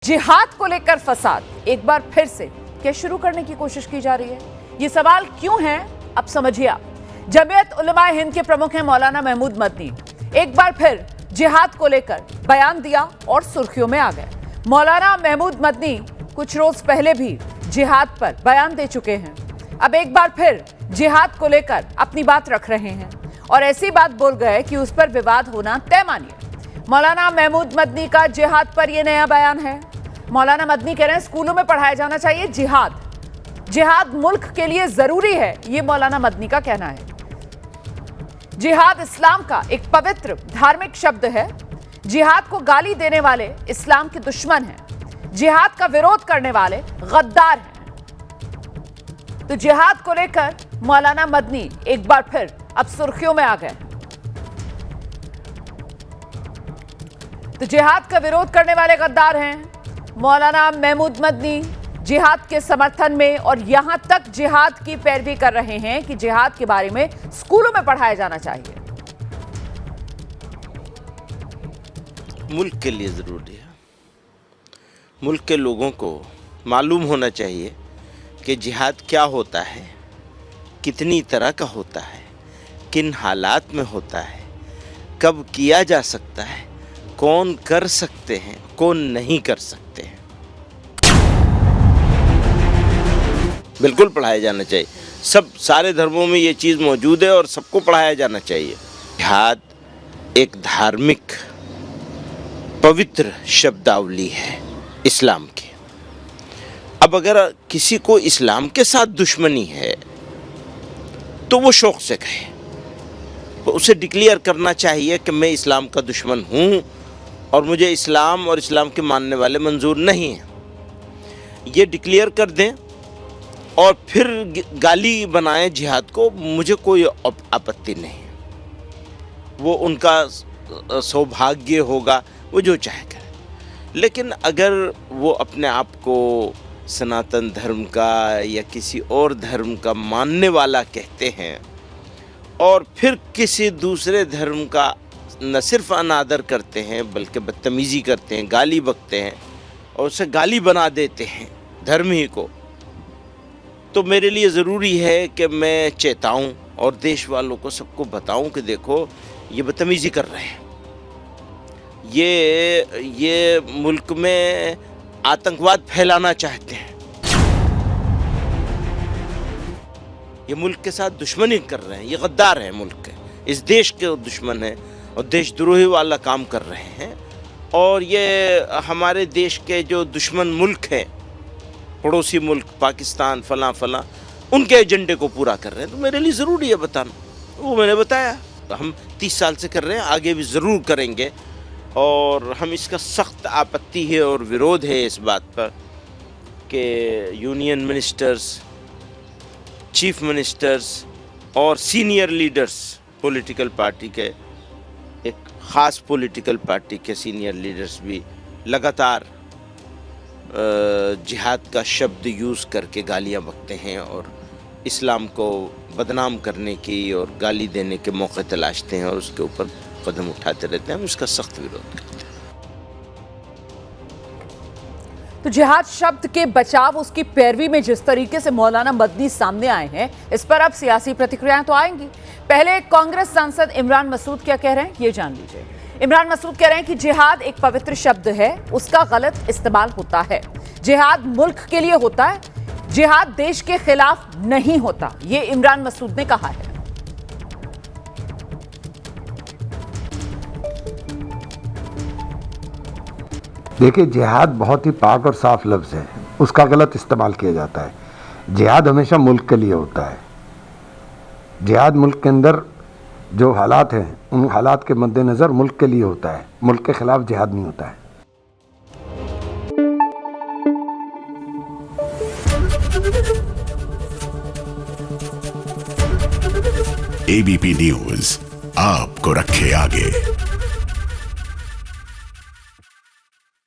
जिहाद को लेकर फसाद एक बार फिर से क्या शुरू करने की कोशिश की जा रही है? ये सवाल क्यों है, अब समझिए आप। जमीयत उलमा हिंद के प्रमुख हैं मौलाना महमूद मदनी, एक बार फिर जिहाद को लेकर बयान दिया और सुर्खियों में आ गए। मौलाना महमूद मदनी कुछ रोज पहले भी जिहाद पर बयान दे चुके हैं, अब एक बार फिर जिहाद को लेकर अपनी बात रख रहे हैं और ऐसी बात बोल गए कि उस पर विवाद होना तय मानिए। मौलाना महमूद मदनी का जिहाद पर यह नया बयान है। मौलाना मदनी कह रहे हैं स्कूलों में पढ़ाया जाना चाहिए जिहाद मुल्क के लिए जरूरी है, ये मौलाना मदनी का कहना है। जिहाद इस्लाम का एक पवित्र धार्मिक शब्द है। जिहाद को गाली देने वाले इस्लाम के दुश्मन हैं। जिहाद का विरोध करने वाले गद्दार हैं। तो जिहाद को लेकर मौलाना मदनी एक बार फिर अब सुर्खियों में आ गए। तो जिहाद का विरोध करने वाले गद्दार हैं मौलाना महमूद मदनी। जिहाद के समर्थन में और यहां तक जिहाद की पैरवी कर रहे हैं कि जिहाद के बारे में स्कूलों में पढ़ाया जाना चाहिए। मुल्क के लिए ज़रूरी है। मुल्क के लोगों को मालूम होना चाहिए कि जिहाद क्या होता है, कितनी तरह का होता है, किन हालात में होता है, कब किया जा सकता है, कौन कर सकते हैं, कौन नहीं कर सकते हैं। बिल्कुल पढ़ाया जाना चाहिए। सारे धर्मों में ये चीज़ मौजूद है और सबको पढ़ाया जाना चाहिए। जिहाद एक धार्मिक पवित्र शब्दावली है इस्लाम की। अब अगर किसी को इस्लाम के साथ दुश्मनी है तो वो शौक से कहे, तो उसे डिक्लेयर करना चाहिए कि मैं इस्लाम का दुश्मन हूँ और मुझे इस्लाम और इस्लाम के मानने वाले मंजूर नहीं हैं। ये डिक्लेयर कर दें और फिर गाली बनाएं जिहाद को, मुझे कोई आपत्ति नहीं। वो उनका सौभाग्य होगा, वो जो चाहे करें। लेकिन अगर वो अपने आप को सनातन धर्म का या किसी और धर्म का मानने वाला कहते हैं और फिर किसी दूसरे धर्म का न सिर्फ अनादर करते हैं बल्कि बदतमीज़ी करते हैं, गाली बकते हैं और उसे गाली बना देते हैं धर्म ही को, तो मेरे लिए ज़रूरी है कि मैं चेताऊं और देश वालों को सबको बताऊं कि देखो ये बदतमीज़ी कर रहे हैं, ये मुल्क में आतंकवाद फैलाना चाहते हैं, ये मुल्क के साथ दुश्मनी कर रहे हैं, ये गद्दार हैं, मुल्क के इस देश के दुश्मन हैं और देशद्रोही वाला काम कर रहे हैं। और ये हमारे देश के जो दुश्मन मुल्क हैं, पड़ोसी मुल्क पाकिस्तान फलां फलां, उनके एजेंडे को पूरा कर रहे हैं। तो मेरे लिए ज़रूरी है बताना, वो मैंने बताया। तो हम 30 साल से कर रहे हैं, आगे भी ज़रूर करेंगे और हम इसका सख्त आपत्ति है और विरोध है इस बात पर कि यूनियन मिनिस्टर्स, चीफ मिनिस्टर्स और सीनियर लीडर्स पॉलिटिकल पार्टी के, एक ख़ास पॉलिटिकल पार्टी के सीनियर लीडर्स भी लगातार जिहाद का शब्द यूज़ करके गालियां बकते हैं और इस्लाम को बदनाम करने की और गाली देने के मौके तलाशते हैं और उसके ऊपर कदम उठाते रहते हैं। हम इसका सख्त विरोध करते हैं। तो जिहाद शब्द के बचाव, उसकी पैरवी में जिस तरीके से मौलाना मदनी सामने आए हैं, इस पर अब सियासी प्रतिक्रियाएं तो आएंगी। पहले कांग्रेस सांसद इमरान मसूद क्या कह रहे हैं ये जान लीजिए। इमरान मसूद कह रहे हैं कि जिहाद एक पवित्र शब्द है, उसका गलत इस्तेमाल होता है। जिहाद मुल्क के लिए होता है, जिहाद देश के खिलाफ नहीं होता, ये इमरान मसूद ने कहा है। देखिए, जिहाद बहुत ही पाक और साफ लफ्ज़ है, उसका गलत इस्तेमाल किया जाता है। जिहाद हमेशा मुल्क के लिए होता है। जिहाद मुल्क के अंदर जो हालात हैं, उन हालात के मद्देनज़र मुल्क के लिए होता है, मुल्क के खिलाफ जिहाद नहीं होता है। एबीपी न्यूज़ आपको रखे आगे।